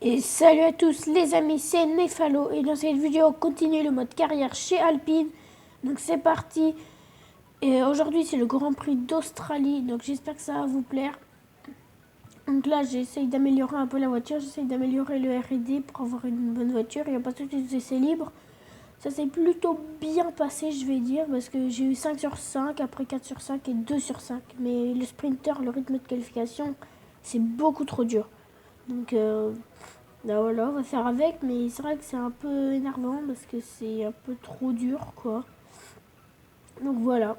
Et salut à tous les amis, c'est Nefalo et dans cette vidéo on continue le mode carrière chez Alpine. Donc c'est parti. Et aujourd'hui c'est le Grand Prix d'Australie, donc j'espère que ça va vous plaire. Donc là j'essaye d'améliorer un peu la voiture, j'essaye d'améliorer le R&D pour avoir une bonne voiture. Il n'y a pas tout de essais libres. Ça s'est plutôt bien passé je vais dire, parce que j'ai eu 5 sur 5, après 4 sur 5 et 2 sur 5. Mais le sprinter, le rythme de qualification, c'est beaucoup trop dur. Donc là, voilà, on va faire avec, mais c'est vrai que c'est un peu énervant parce que c'est un peu trop dur, quoi. Donc voilà,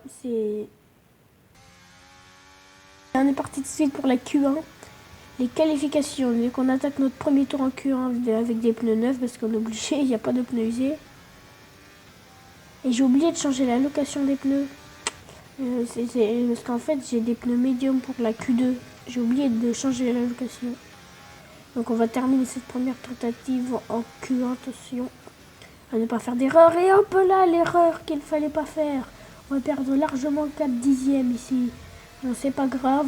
on est parti tout de suite pour la Q1. Les qualifications, vu qu'on attaque notre premier tour en Q1 avec des pneus neufs parce qu'on est obligé, il n'y a pas de pneus usés. Et j'ai oublié de changer la location des pneus. Parce qu'en fait, j'ai des pneus médiums pour la Q2. J'ai oublié de changer la location. Donc on va terminer cette première tentative en Q1, attention. À ne pas faire d'erreur. Et hop là, l'erreur qu'il fallait pas faire. On va perdre largement 4 dixièmes ici. Bon, c'est pas grave.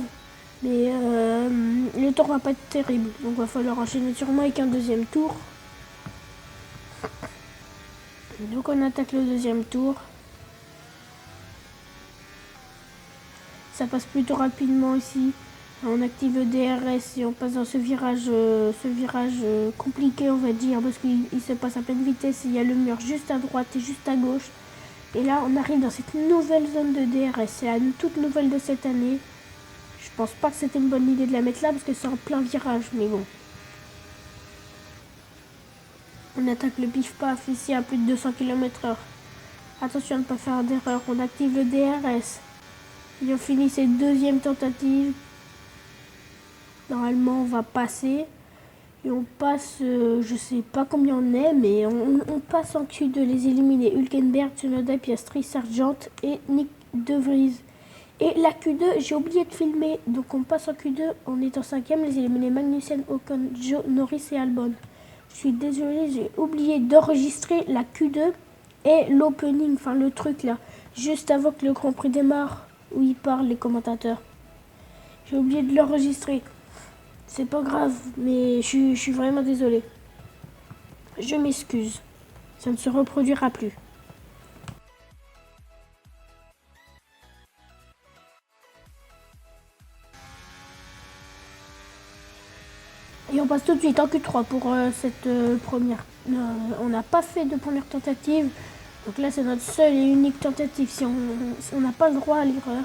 Mais le tour va pas être terrible. Donc va falloir enchaîner sûrement avec un deuxième tour. Donc on attaque le deuxième tour. Ça passe plutôt rapidement ici. On active le DRS et on passe dans ce virage compliqué, on va dire, parce qu'il se passe à pleine vitesse. Il y a le mur juste à droite et juste à gauche. Et là, on arrive dans cette nouvelle zone de DRS. C'est la toute nouvelle de cette année. Je pense pas que c'était une bonne idée de la mettre là parce que c'est en plein virage, mais bon. On attaque le pif-paf ici à plus de 200 km/h. Attention à ne pas faire d'erreur. On active le DRS. Et on finit cette deuxième tentative. Normalement, on va passer. Et on passe, je sais pas combien on est, mais on passe en Q2 les éliminer. Hülkenberg, Tsunoda, Piastri, Sargent et Nick De Vries. Et la Q2, j'ai oublié de filmer. Donc on passe en Q2, on est en 5ème, les éliminer Magnussen, Ocon, Joe, Norris et Albon. Je suis désolé, j'ai oublié d'enregistrer la Q2 et l'opening, enfin le truc là, juste avant que le Grand Prix démarre, où ils parlent les commentateurs. J'ai oublié de l'enregistrer. C'est pas grave, mais je suis vraiment désolé. Je m'excuse. Ça ne se reproduira plus. Et on passe tout de suite en Q3 pour cette première. On n'a pas fait de première tentative. Donc là, c'est notre seule et unique tentative. Si on n'a pas le droit à l'erreur.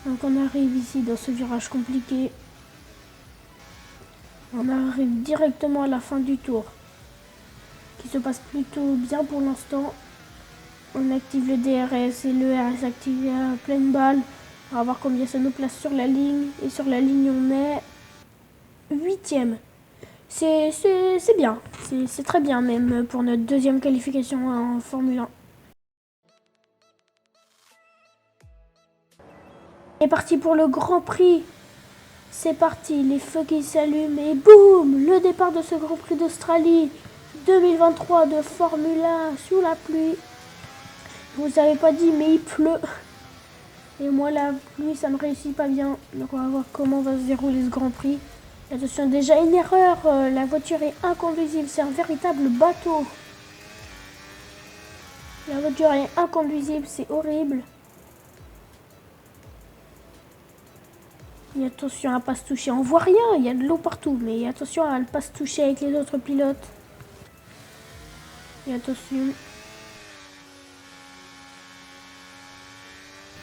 Donc on arrive ici dans ce virage compliqué. On arrive directement à la fin du tour, qui se passe plutôt bien pour l'instant. On active le DRS et le RS activé à pleine balle. On va voir combien ça nous place sur la ligne. Et sur la ligne, on est 8ème. C'est bien. C'est très bien même pour notre deuxième qualification en Formule 1. On est parti pour le Grand Prix. C'est parti, les feux qui s'allument et boum, le départ de ce Grand Prix d'Australie 2023 de Formule 1 sous la pluie. Je vous avais pas dit, mais il pleut. Et moi, la pluie, ça ne réussit pas bien. Donc on va voir comment va se dérouler ce Grand Prix. Attention, déjà une erreur. La voiture est inconduisible. C'est un véritable bateau. La voiture est inconduisible. C'est horrible. Et attention à ne pas se toucher. On voit rien. Il y a de l'eau partout. Mais attention à ne pas se toucher avec les autres pilotes. Et attention.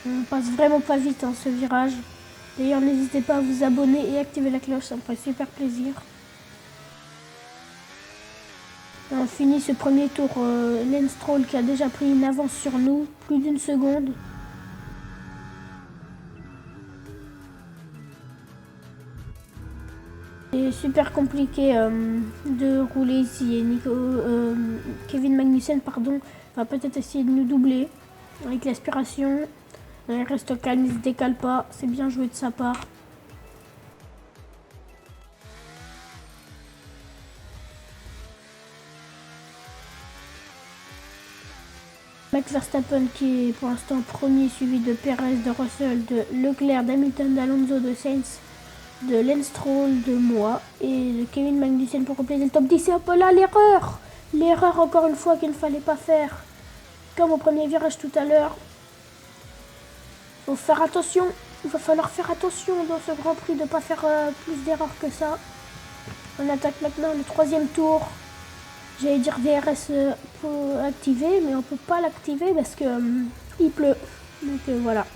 On passe vraiment pas vite ce virage. D'ailleurs, n'hésitez pas à vous abonner et activer la cloche, ça me ferait super plaisir. Et on finit ce premier tour. Lance Stroll qui a déjà pris une avance sur nous, plus d'une seconde. C'est super compliqué de rouler ici. Et Kevin Magnussen, pardon, va peut-être essayer de nous doubler avec l'aspiration. Il reste calme, il ne se décale pas. C'est bien joué de sa part. Max Verstappen qui est pour l'instant premier, suivi de Perez, de Russell, de Leclerc, d'Hamilton, d'Alonso, de Sainz de Lance Stroll, de moi et de Kevin Magnussen pour compléter le top 10. Et hop là, l'erreur! L'erreur encore une fois qu'il ne fallait pas faire. Comme au premier virage tout à l'heure. Faut faire attention. Il va falloir faire attention dans ce Grand Prix de ne pas faire plus d'erreurs que ça. On attaque maintenant le troisième tour. J'allais dire DRS pour activer, mais on peut pas l'activer parce que il pleut. Donc voilà.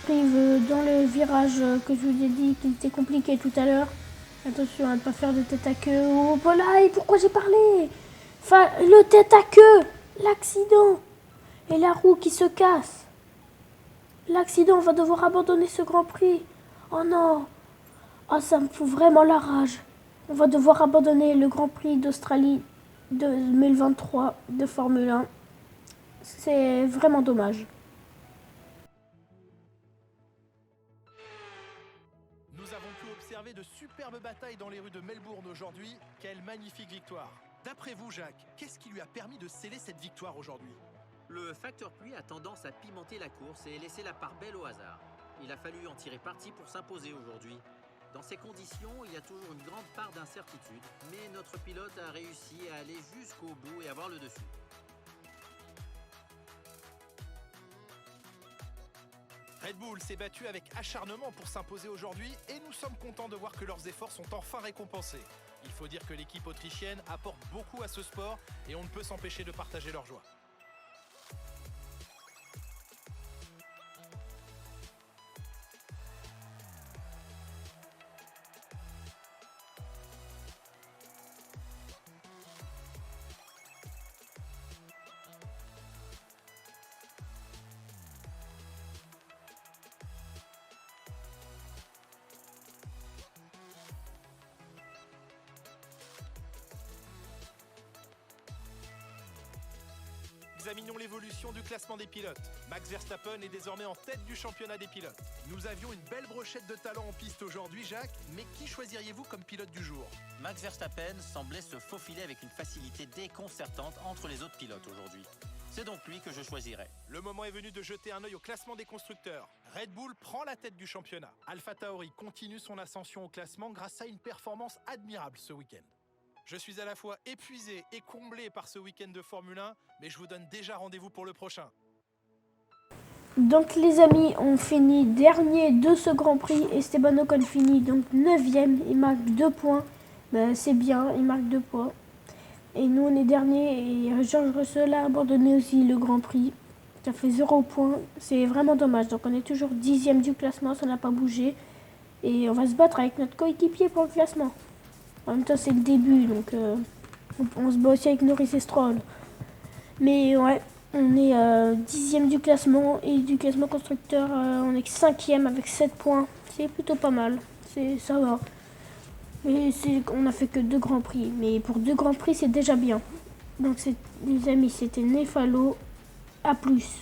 Arrive dans le virage que je vous ai dit qu'il était compliqué tout à l'heure. Attention à ne pas faire de tête à queue. Oh voilà, et pourquoi j'ai parlé? Enfin, le tête à queue, l'accident et la roue qui se casse. L'accident, on va devoir abandonner ce Grand Prix. Oh non. Oh, ça me fout vraiment la rage. On va devoir abandonner le Grand Prix d'Australie 2023 de Formule 1. C'est vraiment dommage. Nous avons pu observer de superbes batailles dans les rues de Melbourne aujourd'hui. Quelle magnifique victoire! D'après vous, Jacques, qu'est-ce qui lui a permis de sceller cette victoire aujourd'hui? Le facteur pluie a tendance à pimenter la course et laisser la part belle au hasard. Il a fallu en tirer parti pour s'imposer aujourd'hui. Dans ces conditions, il y a toujours une grande part d'incertitude, mais notre pilote a réussi à aller jusqu'au bout et avoir le dessus. Red Bull s'est battu avec acharnement pour s'imposer aujourd'hui et nous sommes contents de voir que leurs efforts sont enfin récompensés. Il faut dire que l'équipe autrichienne apporte beaucoup à ce sport et on ne peut s'empêcher de partager leur joie. Examinons l'évolution du classement des pilotes. Max Verstappen est désormais en tête du championnat des pilotes. Nous avions une belle brochette de talent en piste aujourd'hui, Jacques, mais qui choisiriez-vous comme pilote du jour? Max Verstappen semblait se faufiler avec une facilité déconcertante entre les autres pilotes aujourd'hui. C'est donc lui que je choisirais. Le moment est venu de jeter un œil au classement des constructeurs. Red Bull prend la tête du championnat. AlphaTauri continue son ascension au classement grâce à une performance admirable ce week-end. Je suis à la fois épuisé et comblé par ce week-end de Formule 1, mais je vous donne déjà rendez-vous pour le prochain. Donc les amis, on finit dernier de ce Grand Prix. Esteban Ocon finit donc 9e, il marque 2 points. Ben, c'est bien, il marque 2 points. Et nous on est dernier et George Russell a abandonné aussi le Grand Prix. Ça fait 0 points, c'est vraiment dommage. Donc on est toujours 10e du classement, ça n'a pas bougé. Et on va se battre avec notre coéquipier pour le classement. En même temps, c'est le début, donc on se bat aussi avec Norris et Stroll. Mais ouais, on est 10e du classement et du classement constructeur, on est 5e avec 7 points. C'est plutôt pas mal, ça va. Mais on a fait que 2 Grands Prix, mais pour 2 Grands Prix, c'est déjà bien. Donc les amis, c'était Nefalo, à plus.